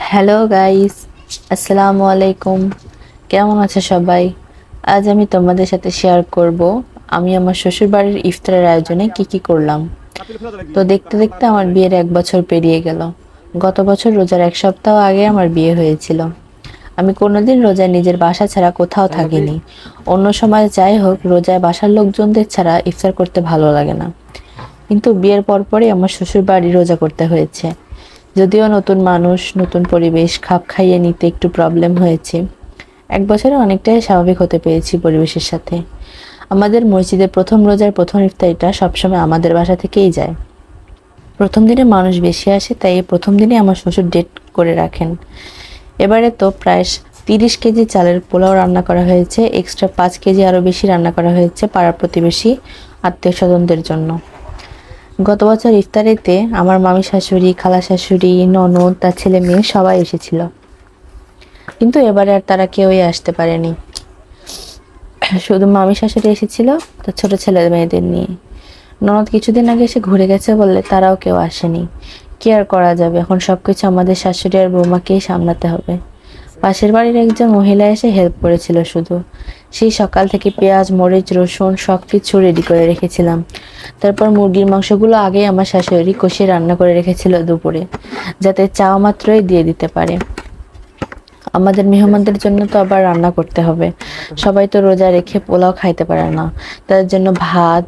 Hello guys, আসসালামু আলাইকুম। কেমন আছে সবাই? আজ আমি তোমাদের সাথে শেয়ার করব আমি আমার শ্বশুর বাড়ির ইফতারের আয়োজনে কি কি করলাম। তো দেখতে দেখতে আমার বিয়ের 1 বছর পেরিয়ে গেল। গত বছর রোজার 1 সপ্তাহ আগে আমার বিয়ে হয়েছিল। আমি কোনোদিন রোজায় নিজের বাসা ছাড়া কোথাও থাকিনি। অন্য সময় যাই হোক, রোজায় বাসার লোকজনদের ছাড়া ইফতার করতে ভালো লাগে না। কিন্তু বিয়ের পরপরই আমার শ্বশুর বাড়ি রোজা করতে হয়েছে। যদিও নতুন মানুষ, নতুন পরিবেশ, খাপ খাইয়ে নিতে একটু প্রবলেম হয়েছে। 1 বছরে অনেকটাই স্বাভাবিক হতে পেরেছি পরিবেশের সাথে। আমাদের মসজিদের প্রথম রোজার প্রথম ইফতারিটা সবসময় আমাদের বাসা থেকেই যায়। প্রথম দিনে মানুষ বেশি আসে, তাই এই প্রথম দিনে আমার শ্বশুর ডেট করে রাখেন। এবারে তো প্রায় 30 কেজি চালের পোলাও রান্না করা হয়েছে, এক্সট্রা 5 কেজি আরও বেশি রান্না করা হয়েছে পাড়া প্রতিবেশী, আত্মীয় স্বজনদের জন্য। গত বছর ইফতারিতে আমার মামি শাশুড়ি, খালা শাশুড়ি, ননদ, তার ছেলে মেয়ে সবাই এসেছিল। কিন্তু এবারে আর তারা কেউই আসতে পারেনি। শুধু মামি শাশুড়ি এসেছিল তার ছোট ছেলে মেয়েদের নিয়ে। ননদ কিছুদিন আগে এসে ঘুরে গেছে বললে তারাও কেউ আসেনি। কি আর করা যাবে, এখন সবকিছু আমাদের শাশুড়ি আর বৌমাকেই সামলাতে হবে। পাশের বাড়ির একজন মহিলা এসে হেল্প করেছিল শুধু। সেই সকাল থেকে পেঁয়াজ, মরিচ, রসুন সবকিছু রেডি করে রেখেছিলাম। তারপর মুরগির মাংসগুলো আগেই আমার শাশুড়ি কষিয়ে রান্না করে রেখেছিল দুপুরে, যাতে চাওয়া মাত্রই দিয়ে দিতে পারে। আমাদের মেহমানদের জন্য তো আবার রান্না করতে হবে। সবাই তো রোজা রেখে পোলাও খাইতে পারে না। তাদের জন্য ভাত,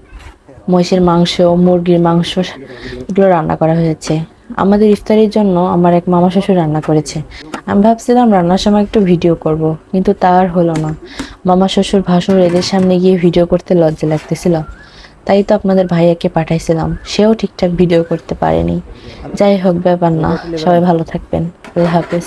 মহিষের মাংস, মুরগির মাংস এগুলো রান্না করা হয়েছে। আমাদের ইফতারির জন্য আমার এক মামা শ্বশুর রান্না করেছে। আমি ভাবছিলাম রান্নার সময় একটু ভিডিও করব, কিন্তু তা আর হলো না। মামা শ্বশুর ভাসুর এদের সামনে গিয়ে ভিডিও করতে লজ্জা লাগতেছিল। তাই তো আপনাদের ভাইয়াকে পাঠাইছিলাম, সেও ঠিকঠাক ভিডিও করতে পারেনি। যাই হোক, ব্যাপার না। সবাই ভালো থাকবেন। আল্লাহ হাফেজ।